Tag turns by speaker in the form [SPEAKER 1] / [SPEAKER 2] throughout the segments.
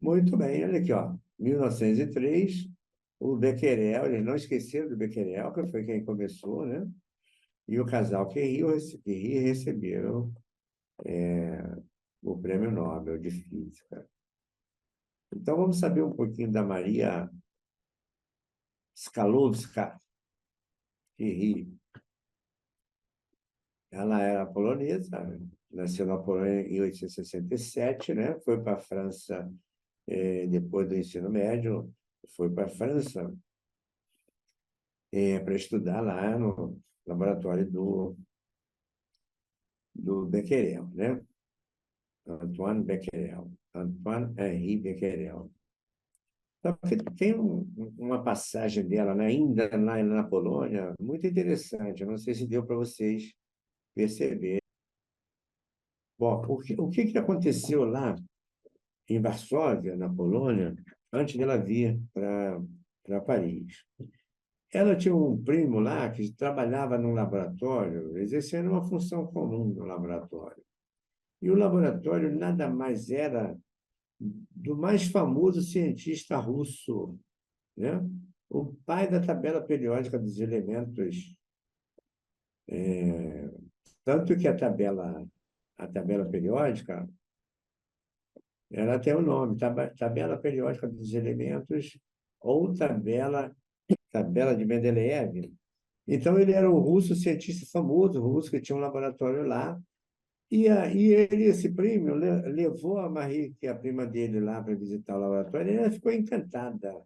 [SPEAKER 1] Muito bem, olha aqui, ó. 1903, o Becquerel, eles não esqueceram do Becquerel, que foi quem começou, né? E o casal Curie receberam o Prêmio Nobel de Física. Então, vamos saber um pouquinho da Maria Skalowska-Curie. Ela era polonesa, nasceu na Polônia em 1867, né? Foi para a França depois do ensino médio, foi para a França para estudar lá no laboratório do Becquerel, né? Antoine Becquerel, Antoine Henri Becquerel. Então, tem uma passagem dela, né, ainda na Polônia, muito interessante. Eu não sei se deu para vocês perceber. Bom, o que aconteceu lá em Varsóvia, na Polônia, antes dela vir para Paris? Ela tinha um primo lá que trabalhava num laboratório, exercendo uma função comum no laboratório. E o laboratório nada mais era do mais famoso cientista russo, né? O pai da tabela periódica dos elementos. Tanto que a tabela periódica, ela tem o nome, tabela periódica dos elementos ou tabela de Mendeleev. Então, ele era um russo, cientista famoso, russo, que tinha um laboratório lá. E esse primo levou a Marie, que é a prima dele, lá para visitar o laboratório, e ela ficou encantada.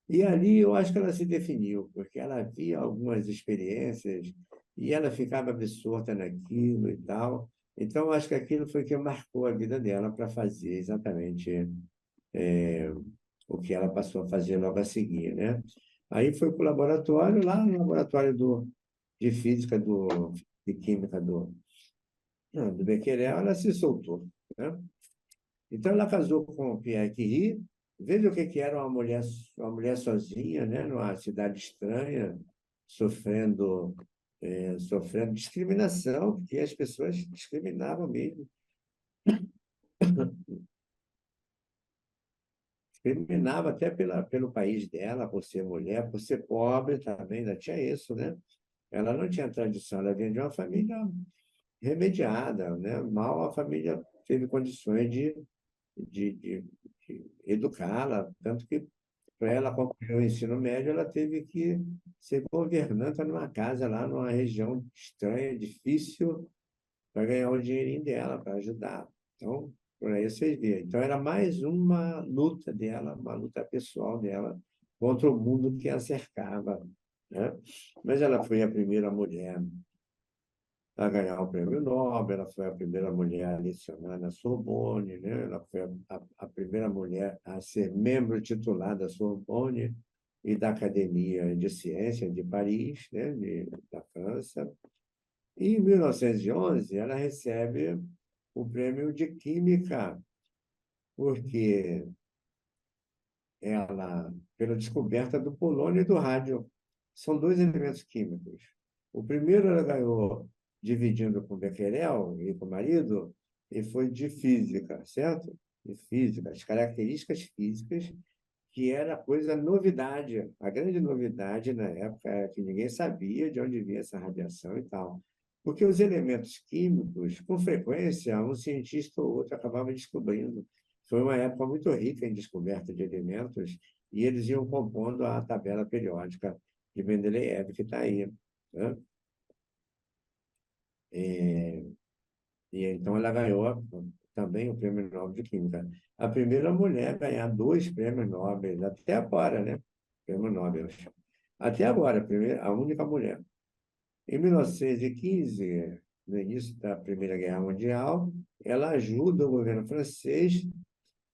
[SPEAKER 1] E ali eu acho que ela se definiu, porque ela via algumas experiências e ela ficava absorta naquilo e tal. Então, eu acho que aquilo foi que marcou a vida dela para fazer exatamente o que ela passou a fazer logo a seguir, né? Aí foi para o laboratório, lá no laboratório de física, de química do Becquerel, ela se soltou, né? Então, ela casou com o Pierre Curie. Veja o que era uma mulher sozinha, né, numa cidade estranha, sofrendo, sofrendo discriminação, porque as pessoas discriminavam mesmo. Discriminava até pelo país dela, por ser mulher, por ser pobre também, ainda tinha isso, né? Ela não tinha tradição, ela vinha de uma família remediada, né? Mal a família teve condições de educá-la, tanto que para ela concluir o ensino médio, ela teve que ser governanta numa casa lá numa região estranha, difícil, para ganhar o dinheirinho dela, para ajudar. Então, por aí vocês veem. Então, era mais uma luta dela, uma luta pessoal dela contra o mundo que a cercava, né? Mas ela foi a primeira mulher a ganhar o prêmio Nobel, ela foi a primeira mulher a lecionar na Sorbonne, né? Ela foi a primeira mulher a ser membro titular da Sorbonne e da Academia de Ciências de Paris, né? Da França. E em 1911, ela recebe o prêmio de Química, porque pela descoberta do polônio e do rádio. São dois elementos químicos. O primeiro ela ganhou dividindo com Becquerel e com o marido, e foi de física, certo? De física, as características físicas, que era coisa novidade. A grande novidade na época é que ninguém sabia de onde vinha essa radiação e tal. Porque os elementos químicos, com frequência, um cientista ou outro acabava descobrindo. Foi uma época muito rica em descoberta de elementos, e eles iam compondo a tabela periódica de Mendeleev, que está aí, né? E então ela ganhou também o Prêmio Nobel de Química. A primeira mulher a ganhar dois prêmios Nobel, até agora, né? Prêmio Nobel. Até agora, a única mulher. Em 1915, no início da Primeira Guerra Mundial, ela ajuda o governo francês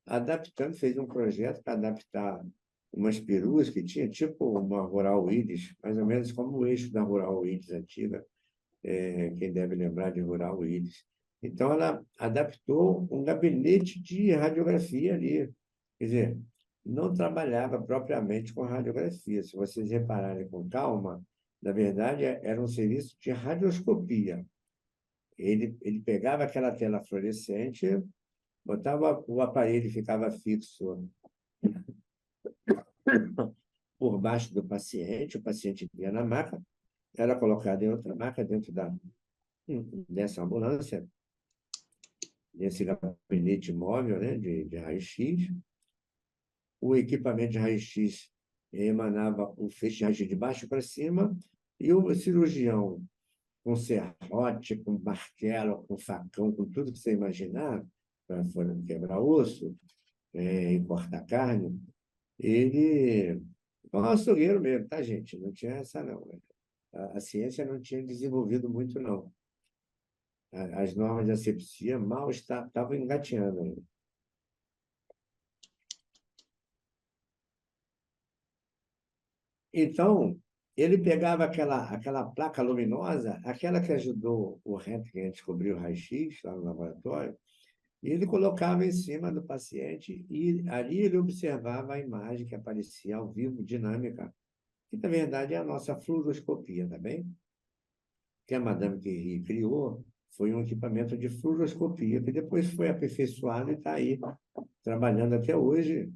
[SPEAKER 1] adaptando, fez um projeto para adaptar umas peruas que tinha, tipo uma Rural Willis, mais ou menos como o eixo da Rural Willis antiga, quem deve lembrar de Rural Willis. Então, ela adaptou um gabinete de radiografia ali. Quer dizer, não trabalhava propriamente com radiografia. Se vocês repararem com calma, na verdade, era um serviço de radioscopia. Ele pegava aquela tela fluorescente botava o aparelho e ficava fixo por baixo do paciente, o paciente ia na maca, era colocado em outra maca dentro dessa ambulância, nesse gabinete móvel, né, de raio-x. O equipamento de raio-x emanava o feixe de raio-x de baixo para cima, e o cirurgião, com serrote, com martelo, com facão, com tudo que você imaginar, para quebrar osso e cortar carne, ele. É um açougueiro mesmo, tá, gente? Não tinha essa, não. A ciência não tinha desenvolvido muito, não. As normas de asepsia mal estavam engatinhando ainda. Então, ele pegava aquela placa luminosa, aquela que ajudou o Röntgen a descobrir o raio-x lá no laboratório, e ele colocava em cima do paciente e ali ele observava a imagem que aparecia ao vivo, dinâmica, que na verdade é a nossa fluoroscopia, tá bem? Que a Madame Curie criou foi um equipamento de fluoroscopia, que depois foi aperfeiçoado e está aí trabalhando até hoje.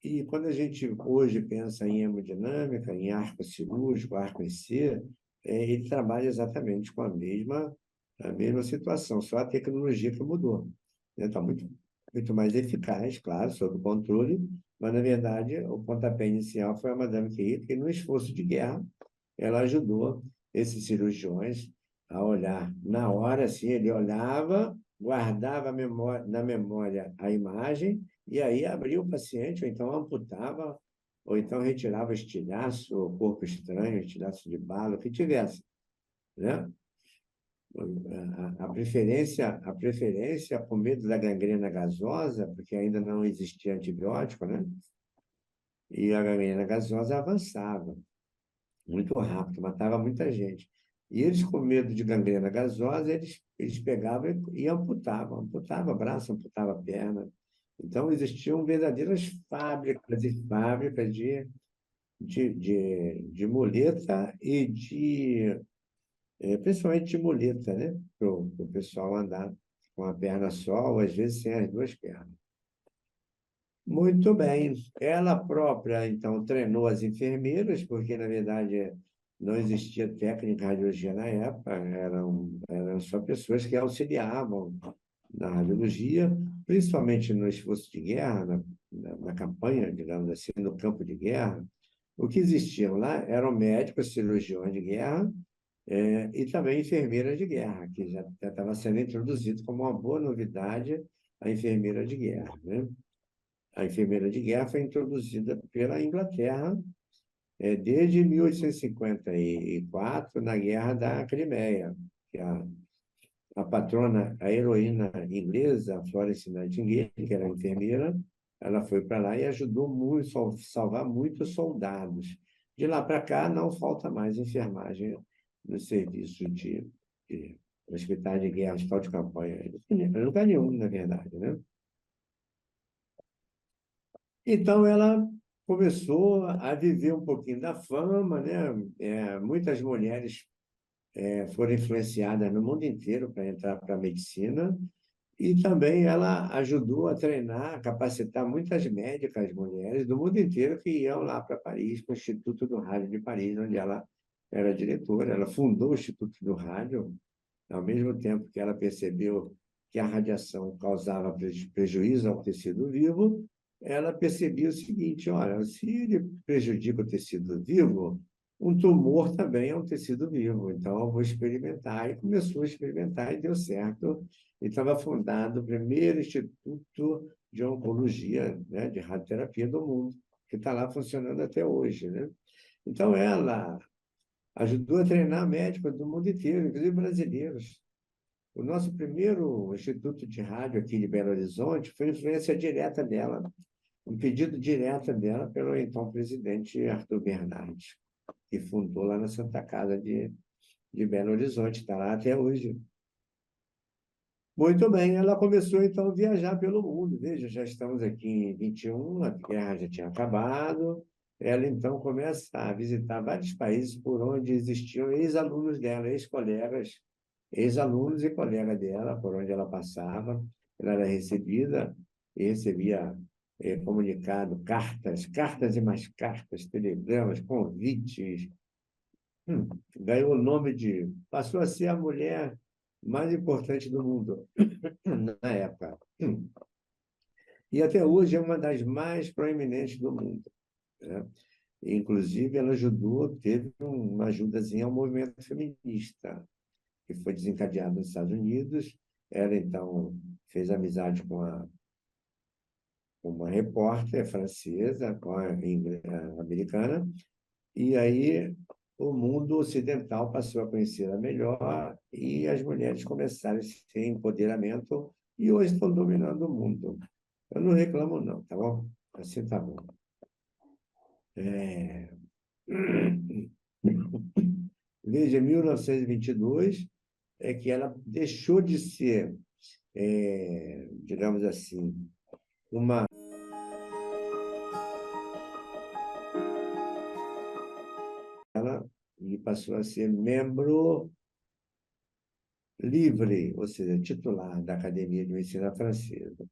[SPEAKER 1] E quando a gente hoje pensa em hemodinâmica, em arco cirúrgico, arco IC, ele trabalha exatamente com a mesma situação, só a tecnologia que mudou. Está muito mais eficaz, claro, sob controle, mas, na verdade, o pontapé inicial foi a Madame Curie, que, no esforço de guerra, ela ajudou esses cirurgiões a olhar na hora, assim, ele olhava, guardava na memória a imagem, e aí abria o paciente, ou então amputava, ou então retirava estilhaço, ou corpo estranho, estilhaço de bala, o que tivesse, né? A preferência por medo da gangrena gasosa, porque ainda não existia antibiótico, né? E a gangrena gasosa avançava muito rápido, matava muita gente. E eles, com medo de gangrena gasosa, eles pegavam e amputavam braço, amputava perna. Então, existiam verdadeiras fábricas e fábricas de muleta e principalmente de muleta, né? Para o pessoal andar com a perna só, ou às vezes sem as duas pernas. Muito bem. Ela própria, então, treinou as enfermeiras, porque, na verdade, não existia técnica de radiologia na época, eram só pessoas que auxiliavam na radiologia, principalmente no esforço de guerra, na campanha, digamos assim, no campo de guerra. O que existiam lá eram médicos, cirurgiões de guerra, e também enfermeiras de guerra, que já estava sendo introduzido como uma boa novidade a enfermeira de guerra, né? A enfermeira de guerra foi introduzida pela Inglaterra desde 1854, na Guerra da Crimeia, que a patrona, a heroína inglesa, Florence Nightingale, que era enfermeira, ela foi para lá e ajudou muito, a salvar muitos soldados. De lá para cá, não falta mais enfermagem no serviço de hospitais de guerra, hospital de campanha. Em lugar nenhum, na verdade, né? Então, ela começou a viver um pouquinho da fama, né? Muitas mulheres foram influenciadas no mundo inteiro para entrar para a medicina, e também ela ajudou a treinar, a capacitar muitas médicas mulheres do mundo inteiro que iam lá para Paris, para o Instituto do Rádio de Paris, onde ela era diretora. Ela fundou o Instituto do Rádio, ao mesmo tempo que ela percebeu que a radiação causava prejuízo ao tecido vivo, ela percebia o seguinte: olha, se ele prejudica o tecido vivo, um tumor também é um tecido vivo, então eu vou experimentar. E começou a experimentar e deu certo. E estava fundado o primeiro instituto de oncologia, né, de radioterapia do mundo, que está lá funcionando até hoje, né? Então, ela ajudou a treinar médicos do mundo inteiro, inclusive brasileiros. O nosso primeiro instituto de rádio aqui de Belo Horizonte foi influência direta dela, um pedido direto dela pelo então presidente Arthur Bernardes, que fundou lá na Santa Casa de Belo Horizonte, está lá até hoje. Muito bem, ela começou então a viajar pelo mundo. Veja, já estamos aqui em 21, a guerra já tinha acabado. Ela então começa a visitar vários países por onde existiam ex-alunos dela, ex-colegas, ex-alunos e colegas dela, por onde ela passava. ela era recebida e recebia comunicado, cartas e mais cartas, telegramas, convites. Ganhou o nome de... Passou a ser a mulher mais importante do mundo na época. E até hoje é uma das mais proeminentes do mundo, né? Inclusive, ela ajudou, teve uma ajudazinha ao movimento feminista, que foi desencadeado nos Estados Unidos. Ela, então, fez amizade com uma repórter francesa, com a americana, e aí o mundo ocidental passou a conhecê-la melhor e as mulheres começaram esse empoderamento e hoje estão dominando o mundo. Eu não reclamo, não, tá bom? Assim tá bom. É... Veja, 1922 é que ela deixou de ser, digamos assim, uma... Ela e passou a ser membro livre, ou seja, titular da Academia de Medicina Francesa.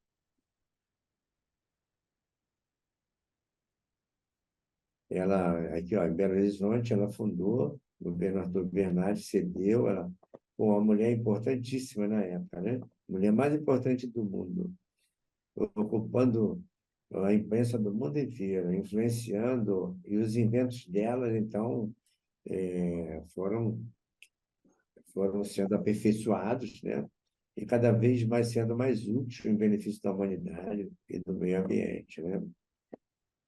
[SPEAKER 1] Ela, aqui, ó, em Belo Horizonte, ela fundou, o governador Bernardo cedeu, ela foi uma mulher importantíssima na época, né? Mulher mais importante do mundo, ocupando a imprensa do mundo inteiro, influenciando, e os inventos dela, então, foram sendo aperfeiçoados, né? E cada vez mais sendo mais útil em benefício da humanidade e do meio ambiente, né?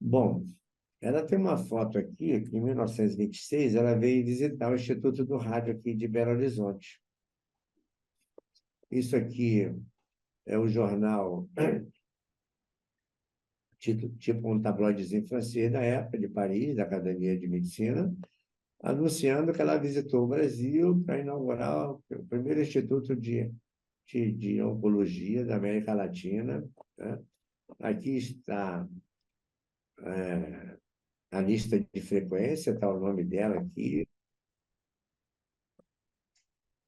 [SPEAKER 1] Bom, ela tem uma foto aqui, que em 1926 ela veio visitar o Instituto do Rádio aqui de Belo Horizonte. Isso aqui é o jornal, tipo um tabloidezinho francês da época, de Paris, da Academia de Medicina, anunciando que ela visitou o Brasil para inaugurar o primeiro instituto de oncologia da América Latina, né? Aqui está a lista de frequência, está o nome dela aqui.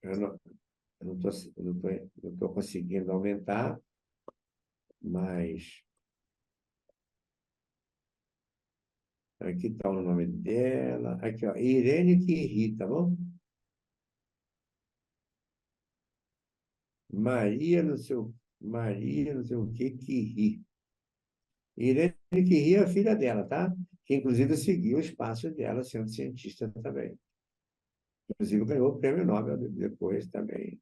[SPEAKER 1] Eu não estou conseguindo aumentar, mas aqui está o nome dela. Aqui, ó, Irene Quirri, tá bom? Maria, não sei o que, Quirri. Irene Quirri é a filha dela, tá? Que inclusive seguiu os passos dela sendo cientista também. Inclusive ganhou o prêmio Nobel depois também.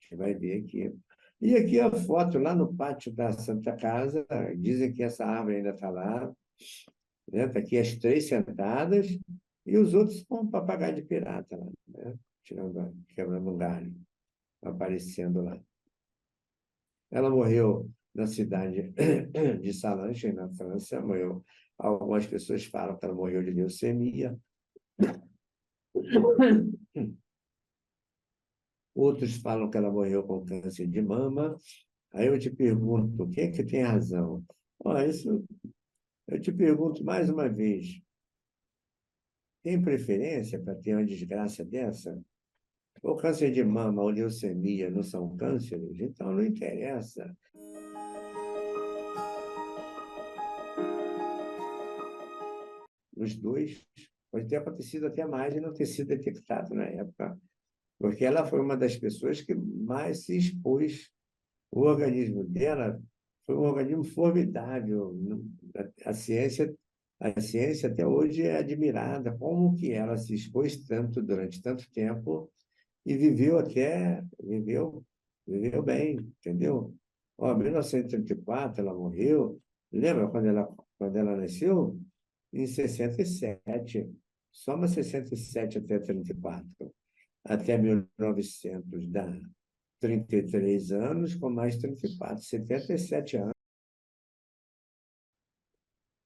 [SPEAKER 1] Você vai ver aqui. E aqui a foto lá no pátio da Santa Casa. Dizem que essa árvore ainda está lá, né? Tá aqui as três sentadas e os outros com um papagaio de pirata lá, né? Quebrando um galho, aparecendo lá. Ela morreu na cidade de Salanches, na França. Morreu. Algumas pessoas falam que ela morreu de leucemia. Outros falam que ela morreu com câncer de mama. Aí eu te pergunto, quem é que tem razão? Isso eu te pergunto mais uma vez, tem preferência para ter uma desgraça dessa? O câncer de mama ou leucemia não são cânceres? Então não interessa. Os dois, pode ter acontecido até mais e não ter sido detectado na época, porque ela foi uma das pessoas que mais se expôs. O organismo dela foi um organismo formidável. A ciência até hoje é admirada como que ela se expôs tanto durante tanto tempo e viveu bem, entendeu? Ó, em 1934 ela morreu. Lembra quando ela nasceu? Em 67. Soma 67 até 34. Até 1900 dá 33 anos, com mais 34, 77 anos.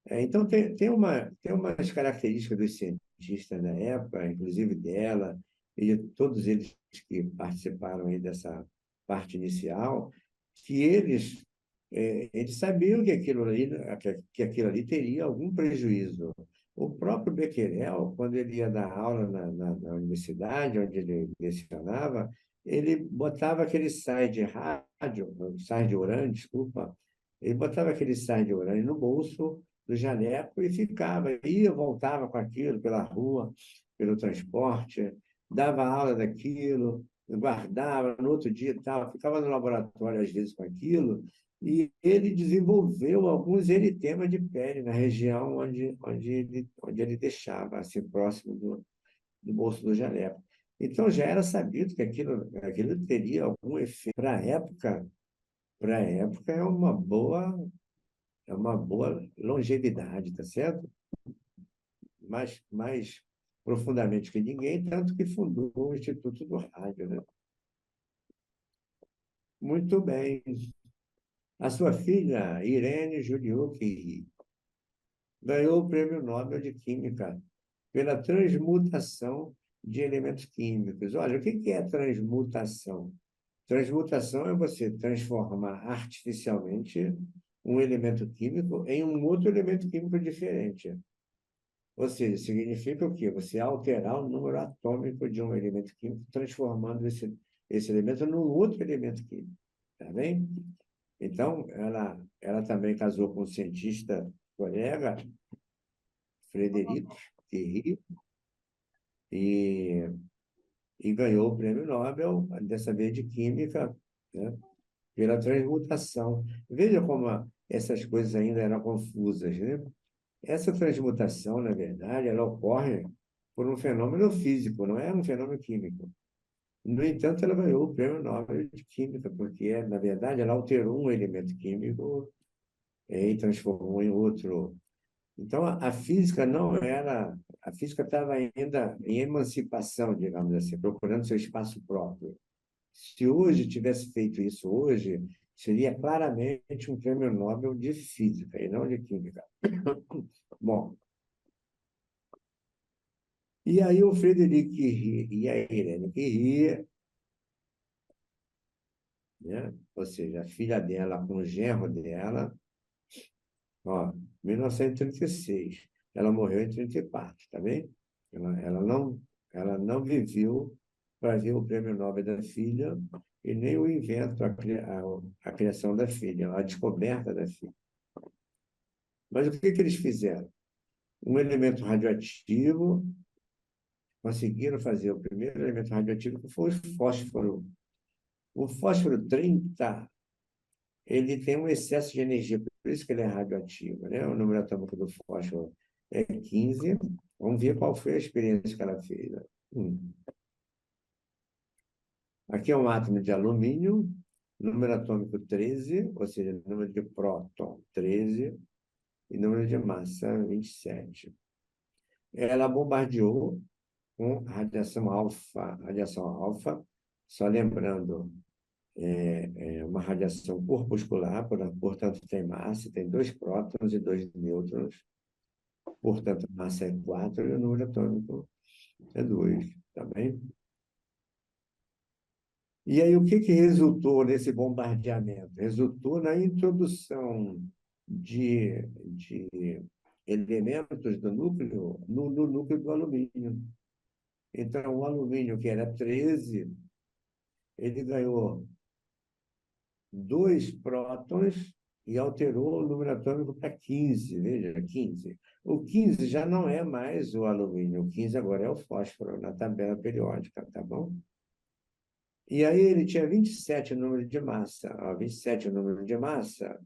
[SPEAKER 1] Então, tem umas características dos cientistas da época, inclusive dela, e de todos eles que participaram aí dessa parte inicial, que eles sabiam que aquilo ali teria algum prejuízo. O próprio Becquerel, quando ele ia dar aula na universidade onde ele lecionava, ele botava aquele sais de rádio, sais de urânio, desculpa, ele botava aquele sais de urânio no bolso do jaleco e ficava, ia, voltava com aquilo pela rua, pelo transporte, dava aula daquilo, guardava no outro dia e tal, ficava no laboratório às vezes com aquilo, e ele desenvolveu alguns eritemas de pele na região onde ele deixava, assim, próximo do bolso do jaleco. Então já era sabido que aquilo teria algum efeito. Para a época é uma boa longevidade, tá certo? Mais profundamente que ninguém, tanto que fundou o Instituto do Rádio, né? Muito bem. A sua filha, Irene Joliot-Curie, ganhou o Prêmio Nobel de Química pela transmutação de elementos químicos. Olha, o que é transmutação? Transmutação é você transformar artificialmente um elemento químico em um outro elemento químico diferente. Ou seja, significa o quê? Você alterar o número atômico de um elemento químico, transformando esse elemento num outro elemento químico. Tá bem? Então, ela também casou com um cientista colega, Frederic Curie, e, e ganhou o prêmio Nobel, dessa vez de Química, né? Pela transmutação. Veja como essas coisas ainda eram confusas, né? Essa transmutação, na verdade, ela ocorre por um fenômeno físico, não é um fenômeno químico. No entanto, ela ganhou o Prêmio Nobel de Química, porque, na verdade, ela alterou um elemento químico e transformou em outro. Então, a física não era. A física estava ainda em emancipação, digamos assim, procurando seu espaço próprio. Se hoje tivesse feito isso hoje, seria claramente um prêmio Nobel de física e não de química. Bom, e aí o Frederic Curie e a Irene Curie, né? Ou seja, a filha dela com o genro dela, ó, 1936. Ela morreu em 34, tá bem? Ela não viveu para ver o prêmio Nobel da filha e nem o invento, a criação da filha, a descoberta da filha. Mas o que eles fizeram? Um elemento radioativo, conseguiram fazer o primeiro elemento radioativo, que foi o fósforo. O fósforo 30, ele tem um excesso de energia, por isso que ele é radioativo, né? O número atômico do fósforo é 15. Vamos ver qual foi a experiência que ela fez, né? Aqui é um átomo de alumínio, número atômico 13, ou seja, número de próton 13 e número de massa 27. Ela bombardeou com radiação alfa, só lembrando, é uma radiação corpuscular, portanto tem massa, tem 2 prótons e 2 nêutrons, portanto a massa é 4 e o número atômico é 2, tá bem? E aí, o que resultou nesse bombardeamento? Resultou na introdução de elementos do núcleo no núcleo do alumínio. Então, o alumínio, que era 13, ele ganhou 2 prótons e alterou o número atômico para 15. Veja, 15. O 15 já não é mais o alumínio, o 15 agora é o fósforo na tabela periódica, tá bom? E aí ele tinha 27 o número de massa. 27 o número de massa,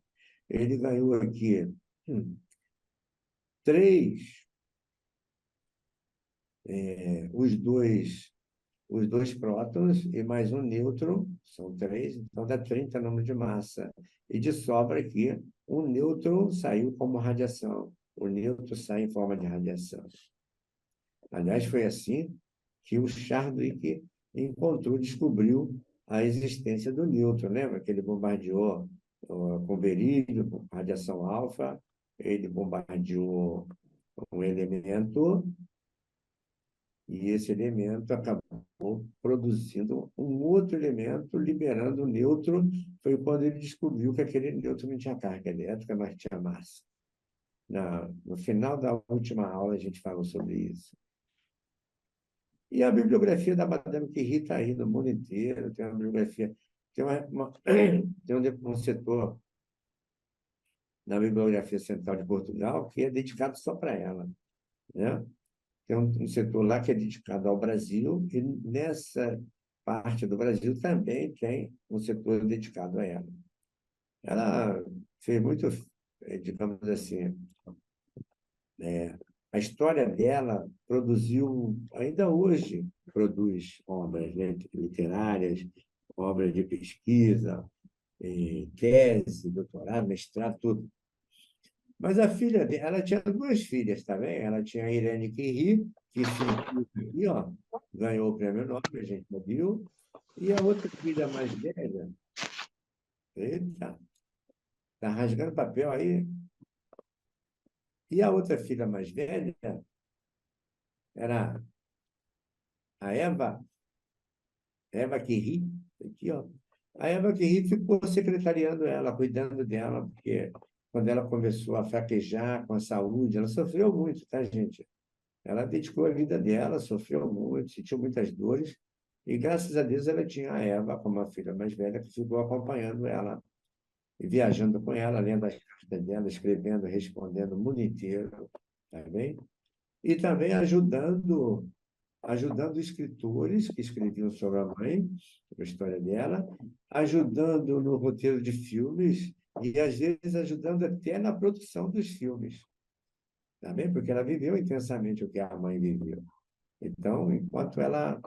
[SPEAKER 1] ele ganhou aqui 3, os dois prótons e mais um nêutron, são 3, então dá 30 número de massa. E de sobra aqui, um nêutron saiu como radiação. O nêutron sai em forma de radiação. Aliás, foi assim que o Chadwick descobriu a existência do nêutron. Lembra que ele bombardeou com berílio, com radiação alfa, ele bombardeou um elemento e esse elemento acabou produzindo um outro elemento, liberando o nêutron. Foi quando ele descobriu que aquele nêutron não tinha carga elétrica, mas tinha massa. No final da última aula, a gente falou sobre isso. E a bibliografia da Madame Curie está aí no mundo inteiro, tem uma bibliografia, tem um setor na Bibliografia Central de Portugal que é dedicado só para ela, né? Tem um setor lá que é dedicado ao Brasil, e nessa parte do Brasil também tem um setor dedicado a ela. Ela fez muito, digamos assim, a história dela produziu, ainda hoje, produz obras, né, literárias, obras de pesquisa, tese, doutorado, mestrado, tudo. Mas a filha dela, ela tinha duas filhas também. Ela tinha a Irene Curie, que cientista aqui, ó, ganhou o prêmio Nobel, a gente não viu. E a outra filha mais velha, eita, tá rasgando papel aí. E a outra filha mais velha era a Eva Curie, aqui, ó. A Eva Curie ficou secretariando ela, cuidando dela, porque quando ela começou a fraquejar com a saúde, ela sofreu muito, tá, gente? Ela dedicou a vida dela, sofreu muito, sentiu muitas dores, e graças a Deus ela tinha a Eva como a filha mais velha, que ficou acompanhando ela, e viajando com ela, lendo as cartas dela, escrevendo, respondendo o mundo inteiro, tá bem? E também ajudando escritores que escreviam sobre a mãe, sobre a história dela, ajudando no roteiro de filmes e, às vezes, ajudando até na produção dos filmes, tá bem? Porque ela viveu intensamente o que a mãe viveu. Então, enquanto ela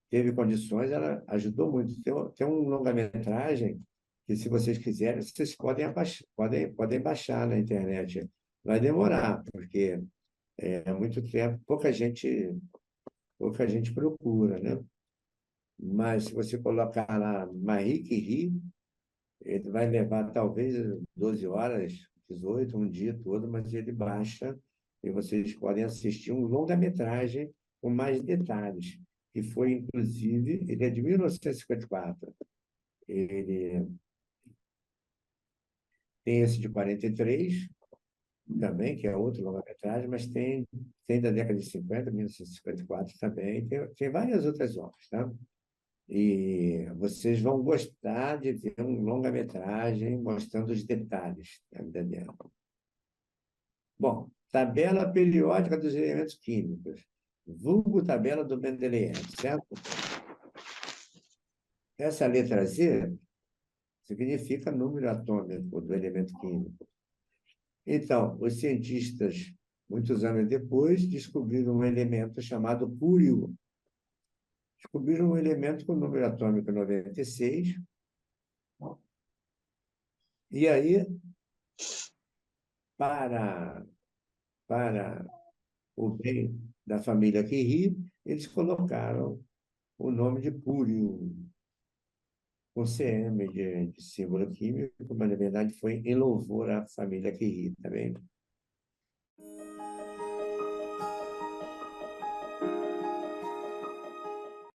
[SPEAKER 1] teve condições, ela ajudou muito. Tem um longa-metragem que, se vocês quiserem, vocês podem baixar na internet. Vai demorar, porque é muito tempo, pouca gente procura, né? Mas se você colocar lá Marie Curie, ele vai levar talvez 12 horas, 18, um dia todo, mas ele baixa e vocês podem assistir um longa-metragem com mais detalhes, que foi, inclusive, ele é de 1954. Ele tem esse de 43 também, que é outro longa-metragem, mas tem da década de 50, 1954 também, tem várias outras obras, tá? E vocês vão gostar de ver um longa-metragem mostrando os detalhes da vida dela. Bom, tabela periódica dos elementos químicos, vulgo tabela do Mendeleev, certo? Essa letra Z significa número atômico do elemento químico. Então, os cientistas, muitos anos depois, descobriram um elemento chamado púrio. Descobriram um elemento com número atômico 96. E aí, para, para o bem da família Curie, eles colocaram o nome de púrio, com CM de símbolo químico, mas na verdade foi em louvor à família Curie, tá bem?